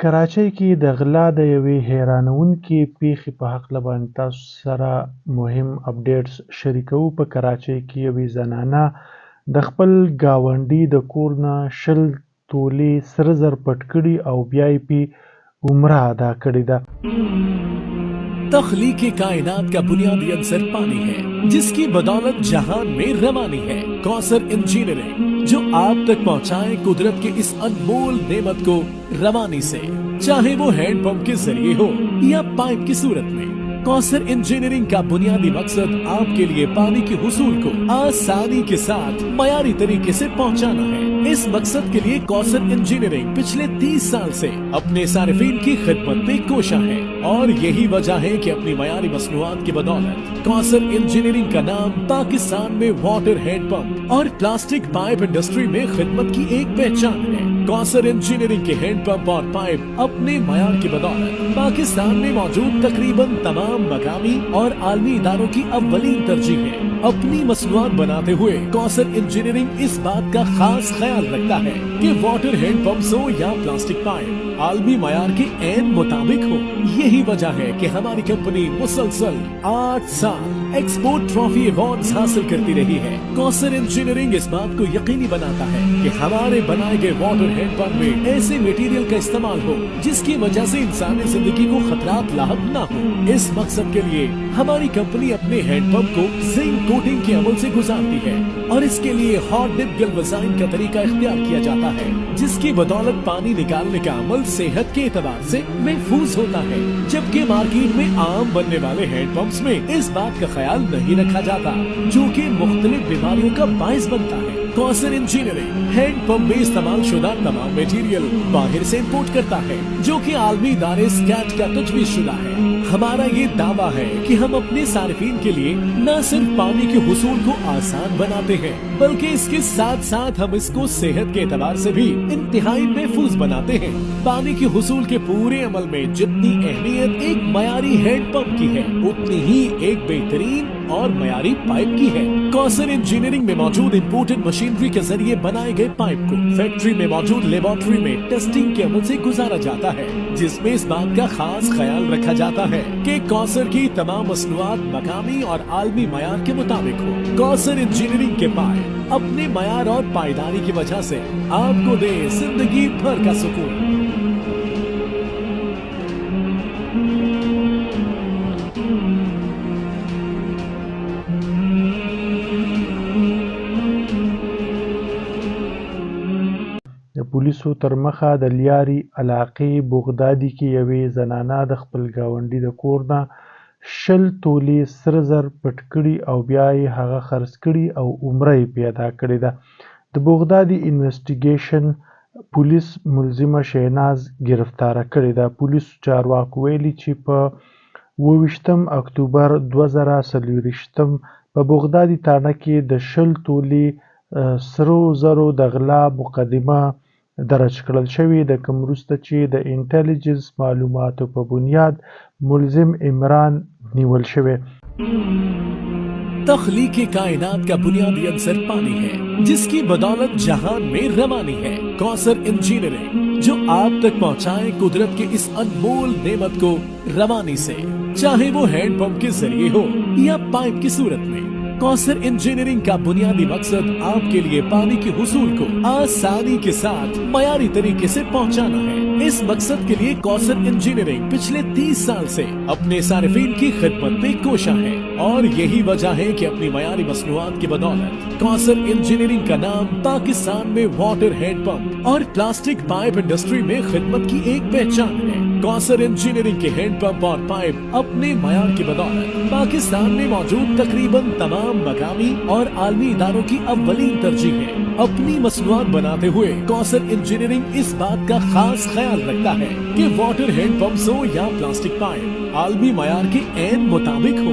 کراچۍ کې د غلا د یوې حیرانوونکې پیښې په هکله باندې تاسو سره مهم اپډیټس شریکوو. په کراچۍ کې یوې زنانه د خپل ګاونډي د کور نه 20 تولې سره زر پټ کړي او بیا یې پې عمره ادا کړې ده. تخلیق کائنات کا بنیادی عنصر پانی ہے جس کی بدولت جہان میں روانی ہے. کوثر انجینئرنگ جو آپ تک پہنچائے قدرت کے اس انمول نعمت کو روانی سے، چاہے وہ ہینڈ پمپ کے ذریعے ہو یا پائپ کی صورت میں. کوثر انجینئرنگ کا بنیادی مقصد آپ کے لیے پانی کے حصول کو آسانی کے ساتھ معیاری طریقے سے پہنچانا ہے. اس مقصد کے لیے کوثر انجینئرنگ پچھلے 30 سال سے اپنے صارفین کی خدمت میں کوشاں ہے، اور یہی وجہ ہے کہ اپنی معیاری مصنوعات کی بدولت کوثر انجینئرنگ کا نام پاکستان میں واٹر ہینڈ پمپ اور پلاسٹک پائپ انڈسٹری میں خدمت کی ایک پہچان ہے. کوثر انجینئرنگ کے ہینڈ پمپ اور پائپ اپنے معیار کی بدولت پاکستان میں موجود تقریباً تمام مقامی اور عالمی اداروں کی اولین ترجیح ہے. اپنی مصنوعات بناتے ہوئے کوثر انجینئرنگ اس بات کا خاص خیال رکھتا ہے کہ واٹر ہینڈ پمپس ہو یا پلاسٹک پائپ عالمی معیار کے عین مطابق ہو. یہی وجہ ہے کہ ہماری کمپنی مسلسل 8 سال ایکسپورٹ ٹرافی ایوارڈز حاصل کرتی رہی ہے. کوثر انجینئرنگ اس بات کو یقینی بناتا ہے کہ ہمارے بنائے گئے واٹر ہینڈ پمپ میں ایسے میٹیریل کا استعمال ہو جس کی وجہ سے انسانی زندگی کو خطرات لاحق نہ ہو. اس مقصد کے لیے ہماری کمپنی اپنے ہینڈ پمپ کو زنک کوٹنگ کے عمل سے گزارتی ہے، اور اس کے لیے ہاٹ ڈپ گلوزائن کا طریقہ اختیار کیا جاتا ہے جس کی بدولت پانی نکالنے کا عمل صحت کے اعتبار سے محفوظ ہوتا ہے. جبکہ مارکیٹ میں عام بننے والے ہینڈ پمپس میں اس بات کا خیال نہیں رکھا جاتا جو کہ مختلف بیماریوں کا باعث بنتا ہے. کوثر انجینئرنگ ہینڈ پمپ میں استعمال شدہ تمام میٹیریل باہر سے امپورٹ کرتا ہے جو کہ عالمی ادارے اسکیٹ کا تجویز شدہ ہے. ہمارا یہ دعویٰ ہے کہ ہم اپنے صارفین کے لیے نہ صرف پانی کے حصول کو آسان بناتے ہیں بلکہ اس کے ساتھ ساتھ ہم اس کو صحت کے اعتبار سے بھی انتہائی محفوظ بناتے ہیں. پانی کے حصول کے پورے عمل میں جتنی اہمیت ایک معیاری ہینڈ پمپ کی ہے اتنی ہی ایک بہترین اور معیاری پائپ کی ہے. کوثر انجینئرنگ میں موجود امپورٹڈ مشینری کے ذریعے بنائے گئے پائپ کو فیکٹری میں موجود لیبارٹری میں ٹیسٹنگ کے عمل سے گزارا جاتا ہے جس میں اس بات کا خاص خیال رکھا جاتا ہے کہ کوثر کی تمام مصنوعات مقامی اور عالمی معیار کے مطابق ہو. کوثر انجینئرنگ کے پائپ اپنے معیار اور پائیداری کی وجہ سے آپ کو دے زندگی بھر کا سکون. د پولیسو تر مخه د لیاري علاقې بغدادي کې یوې زنانه د خپل ګاونډي د کور نه 20 تولې سره زر پټ کړي او بیا یې هغه خرڅ کړي او عمره یې پې ادا کړې ده. د بغدادي انویسټیګیشن پولیس ملزمه شهناز ګرفتاره کړې ده. پولیسو چارواکو ویلي چې په 28 اکتوبر 2024 په بغدادي تاڼه کې د 20 تولې سرو زرو د غلا مقدمه درج کړل شوې ده، کوم وروسته چې د انټیلیجنس معلوماتو په بنیاد ملزم عمران نیول شوی. تخلیق کائنات کا بنیادی عنصر پانی ہے جس کی بدولت جہان میں روانی ہے. کوثر انجینئرنگ جو آپ تک پہنچائے قدرت کے اس انمول نعمت کو روانی سے، چاہے وہ ہینڈ پمپ کے ذریعے ہو یا پائپ کی صورت میں. کوثر انجینئرنگ کا بنیادی مقصد آپ کے لیے پانی کے حصول کو آسانی کے ساتھ معیاری طریقے سے پہنچانا ہے. اس مقصد کے لیے کوثر انجینئرنگ پچھلے 30 سال سے اپنے صارفین کی خدمت میں کوشاں ہے، اور یہی وجہ ہے کہ اپنی معیاری مصنوعات کی بدولت کوثر انجینئرنگ کا نام پاکستان میں واٹر ہینڈ پمپ اور پلاسٹک پائپ انڈسٹری میں خدمت کی ایک پہچان ہے. کوثر انجینئرنگ کے ہینڈ پمپ اور پائپ اپنے معیار کی بدولت پاکستان میں موجود تقریباً تمام مقامی اور عالمی اداروں کی اولین ترجیح ہے. اپنی مصنوعات بناتے ہوئے کوثر انجینئرنگ اس بات کا خاص خیال رکھتا ہے کہ واٹر ہینڈ پمپس ہو یا پلاسٹک پائپ عالمی معیار کے عین مطابق ہو.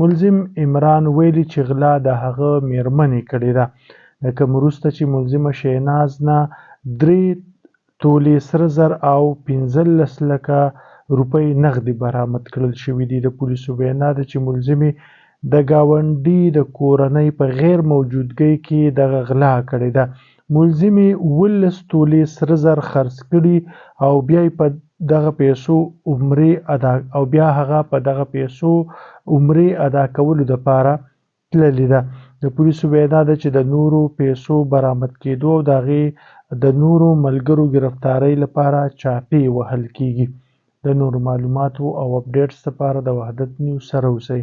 ملزم عمران ویلي چې غلا د هغه میرمنې کړې ده. لکه وروسته چې ملزمه شهناز نه 3 تولې سره زر او 15 لکه روپۍ نغدي برآمد کړل شوي دي. د پولیسو وینا ده چې ملزمې د ګاونډي د کورنۍ په غیر موجودګۍ کې دغه غلا کړې ده. ملزمې 19 تولې سره زر خرڅ کړي او بیا په دغه پیسو عمرې ادا کولو دپاره تللې ده. د پولیسو وینا ده چې د نورو پیسو برآمد کېدو او د هغې د نورو ملګرو گرفتارۍ لپاره چاپې وهل کیږي. د نورو معلوماتو او اپډیټس لپاره د وحدت نیوز سره اوسئ.